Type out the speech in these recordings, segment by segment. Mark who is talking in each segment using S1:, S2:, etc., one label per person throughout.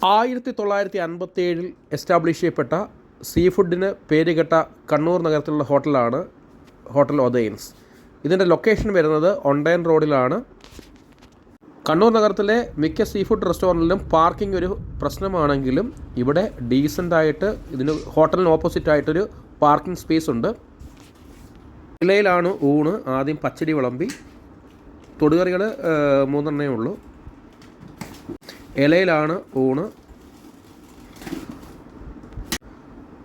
S1: 1957 establish ചെയ്യപ്പെട്ട see ഫുഡിന് പേരുകെട്ട കണ്ണൂർ നഗരത്തിലുള്ള ഹോട്ടലാണ് ഹോട്ടൽ ഒതൈൻസ്. ഇതിൻ്റെ ലൊക്കേഷൻ വരുന്നത് ഒണ്ടയൻ റോഡിലാണ്. കണ്ണൂർ നഗരത്തിലെ മിക്ക സീ ഫുഡ് റെസ്റ്റോറൻറ്റിലും പാർക്കിംഗ് ഒരു പ്രശ്നമാണെങ്കിലും ഇവിടെ ഡീസൻ്റായിട്ട് ഇതിന് ഹോട്ടലിന് ഓപ്പോസിറ്റായിട്ടൊരു പാർക്കിംഗ് സ്പേസ് ഉണ്ട്. ഇലയിലാണ് ഊണ്. ആദ്യം പച്ചടി വിളമ്പി, തൊടുകറികൾ 3 ഉള്ളൂ. ഇലയിലാണ് ഊണ്.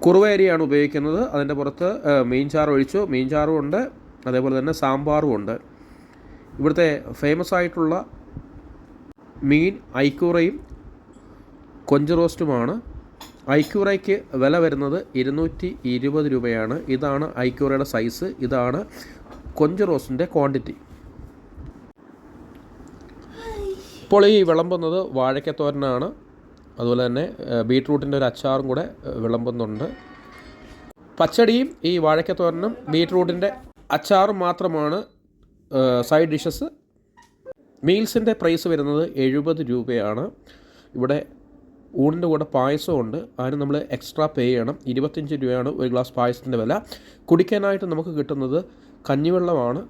S1: കുറുവയരിയാണ് ഉപയോഗിക്കുന്നത്. അതിൻ്റെ പുറത്ത് മീൻചാറ് ഒഴിച്ചു. മീൻചാറും ഉണ്ട്, അതേപോലെ തന്നെ സാമ്പാറും ഉണ്ട്. ഇവിടുത്തെ ഫേമസ് ആയിട്ടുള്ള മീൻ ഐക്കൂറയും കൊഞ്ച് റോസ്റ്റുമാണ്. ഐക്കൂറയ്ക്ക് വില വരുന്നത് 220 രൂപയാണ്. ഇതാണ് ഐക്കൂറയുടെ സൈസ്. ഇതാണ് കൊഞ്ച് റോസ്റ്റിൻ്റെ ക്വാണ്ടിറ്റി. ഇപ്പോൾ ഈ വിളമ്പുന്നത് വാഴയ്ക്കത്തോരനാണ്. അതുപോലെ തന്നെ ബീട്രൂട്ടിൻ്റെ ഒരു അച്ചാറും കൂടെ വിളമ്പുന്നുണ്ട്. പച്ചടിയും ഈ വാഴയ്ക്കത്തോരനും ബീട്രൂട്ടിൻ്റെ അച്ചാറും മാത്രമാണ് സൈഡ് ഡിഷസ്. മീൽസിൻ്റെ പ്രൈസ് വരുന്നത് 70 രൂപയാണ്. ഇവിടെ ഊണിൻ്റെ കൂടെ പായസമുണ്ട്. അതിന് നമ്മൾ എക്സ്ട്രാ പേ ചെയ്യണം. 25 രൂപയാണ് ഒരു ഗ്ലാസ് പായസത്തിൻ്റെ വില. കുടിക്കാനായിട്ട് നമുക്ക് കിട്ടുന്നത് കഞ്ഞിവെള്ളമാണ്.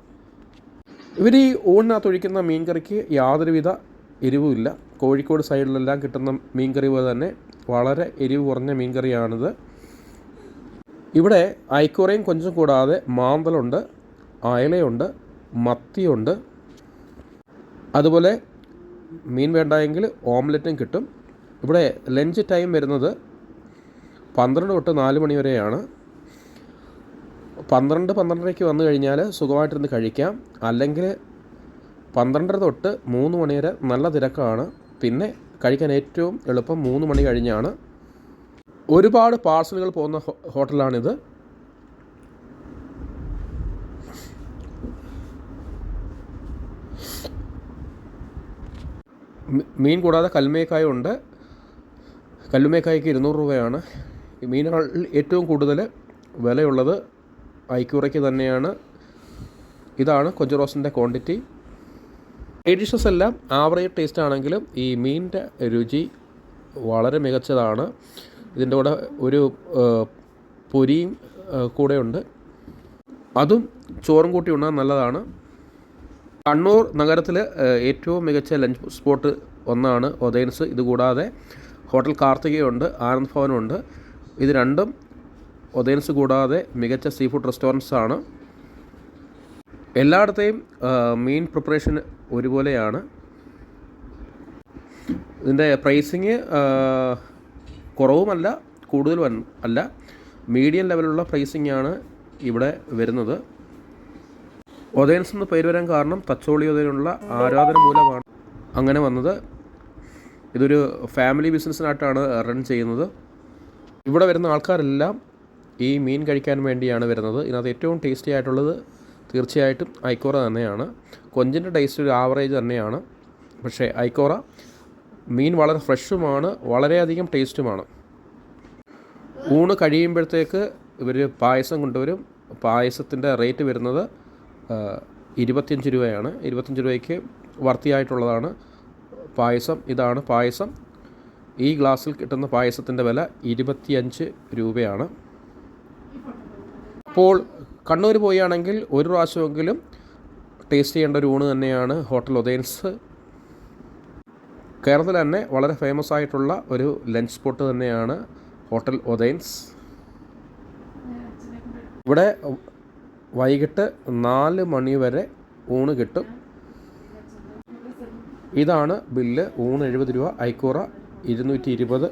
S1: ഇവർ ഈ ഊണിനകത്ത് ഒഴിക്കുന്ന മീൻകറിക്ക് യാതൊരുവിധ എരിവുമില്ല. കോഴിക്കോട് സൈഡിലെല്ലാം കിട്ടുന്ന മീൻകറി പോലെ തന്നെ വളരെ എരിവ് കുറഞ്ഞ മീൻകറിയാണിത്. ഇവിടെ ഐക്കൂറയും കൊഞ്ചും കൂടാതെ മാന്തലുണ്ട്, അയലയുണ്ട്, മത്തിയുണ്ട്. അതുപോലെ മീൻ വേണ്ടായെങ്കിൽ ഓംലെറ്റും കിട്ടും. ഇവിടെ ലഞ്ച് ടൈം വരുന്നത് 12 തൊട്ട് 4 മണി വരെയാണ്. 12-12:30 വന്നു കഴിഞ്ഞാൽ സുഖമായിട്ടിരുന്ന് കഴിക്കാം. അല്ലെങ്കിൽ 12:30 തൊട്ട് 3 മണി വരെ നല്ല തിരക്കാണ്. പിന്നെ കഴിക്കാൻ ഏറ്റവും എളുപ്പം 3 മണി കഴിഞ്ഞാണ്. ഒരുപാട് പാഴ്സലുകൾ പോകുന്ന ഹോട്ടലാണിത്. മീൻ കൂടാതെ കല്ലുമേക്കായ ഉണ്ട്. കല്ലുമേക്കായ്ക്ക് 200 രൂപയാണ്. ഈ മീനുകളിൽ ഏറ്റവും കൂടുതൽ വിലയുള്ളത് ഐക്കൂറയ്ക്ക് തന്നെയാണ്. ഇതാണ് കൊഞ്ച് റോസ്റ്റിൻ്റെ ക്വാണ്ടിറ്റി. ഈ ഡിഷസ് എല്ലാം ആവറേജ് ടേസ്റ്റ് ആണെങ്കിലും ഈ മീനിൻ്റെ രുചി വളരെ മികച്ചതാണ്. ഇതിൻ്റെ കൂടെ ഒരു പൊരിയും കൂടെ ഉണ്ട്. അതും ചോറും കൂട്ടി ഉണ്ണാൻ നല്ലതാണ്. കണ്ണൂർ നഗരത്തിൽ ഏറ്റവും മികച്ച ലഞ്ച് സ്പോട്ട് ഒന്നാണ് ഒതൈൻസ്. ഇതുകൂടാതെ ഹോട്ടൽ കാർത്തികയുണ്ട്, ആനന്ദ് ഭവനുണ്ട്. ഇത് രണ്ടും ഒതൈൻസ് കൂടാതെ മികച്ച സീ ഫുഡ് റെസ്റ്റോറൻറ്റ്സ് ആണ്. എല്ലായിടത്തെയും മീൻ പ്രിപ്പറേഷൻ ഒരുപോലെയാണ്. ഇതിൻ്റെ പ്രൈസിങ് കുറവുമല്ല കൂടുതലും അല്ല, മീഡിയം ലെവലുള്ള പ്രൈസിങ് ആണ് ഇവിടെ വരുന്നത്. ഒതൈൻസ് എന്ന് പേര് വരാൻ കാരണം തച്ചോളി ഒതൈനുള്ള ആരാധന മൂലമാണ് അങ്ങനെ വന്നത്. ഇതൊരു ഫാമിലി ബിസിനസ്സിനായിട്ടാണ് റൺ ചെയ്യുന്നത്. ഇവിടെ വരുന്ന ആൾക്കാരെല്ലാം ഈ മീൻ കഴിക്കാൻ വേണ്ടിയാണ് വരുന്നത്. ഇതിനകത്ത് ഏറ്റവും ടേസ്റ്റി ആയിട്ടുള്ളത് തീർച്ചയായിട്ടും ഐക്കൂറ തന്നെയാണ്. കൊഞ്ചിൻ്റെ ടേസ്റ്റ് ഒരു ആവറേജ് തന്നെയാണ്. പക്ഷേ ഐക്കൂറ മീൻ വളരെ ഫ്രഷുമാണ്, വളരെയധികം ടേസ്റ്റുമാണ്. ഊണ് കഴിയുമ്പോഴത്തേക്ക് ഇവർ പായസം കൊണ്ടുവരും. പായസത്തിൻ്റെ റേറ്റ് വരുന്നത് 25 രൂപയാണ്. 25 രൂപയ്ക്ക് വർത്തിയായിട്ടുള്ളതാണ് പായസം. ഇതാണ് പായസം. ഈ ഗ്ലാസ്സിൽ കിട്ടുന്ന പായസത്തിൻ്റെ വില 25 രൂപയാണ്. അപ്പോൾ കണ്ണൂർ പോവുകയാണെങ്കിൽ ഒരു പ്രാവശ്യമെങ്കിലും ടേസ്റ്റ് ചെയ്യേണ്ട ഒരു ഊണ് തന്നെയാണ് ഹോട്ടൽ ഒതൈൻസ്. കേരളത്തിൽ തന്നെ വളരെ ഫേമസ് ആയിട്ടുള്ള ഒരു ലഞ്ച് സ്പോട്ട് തന്നെയാണ് ഹോട്ടൽ ഒതൈൻസ്. ഇവിടെ വൈകിട്ട് 4 മണി വരെ ഊണ് കിട്ടും. ഇതാണ് ബില്ല്. ഊണ് 70 രൂപ, ഐക്കൂറ 220.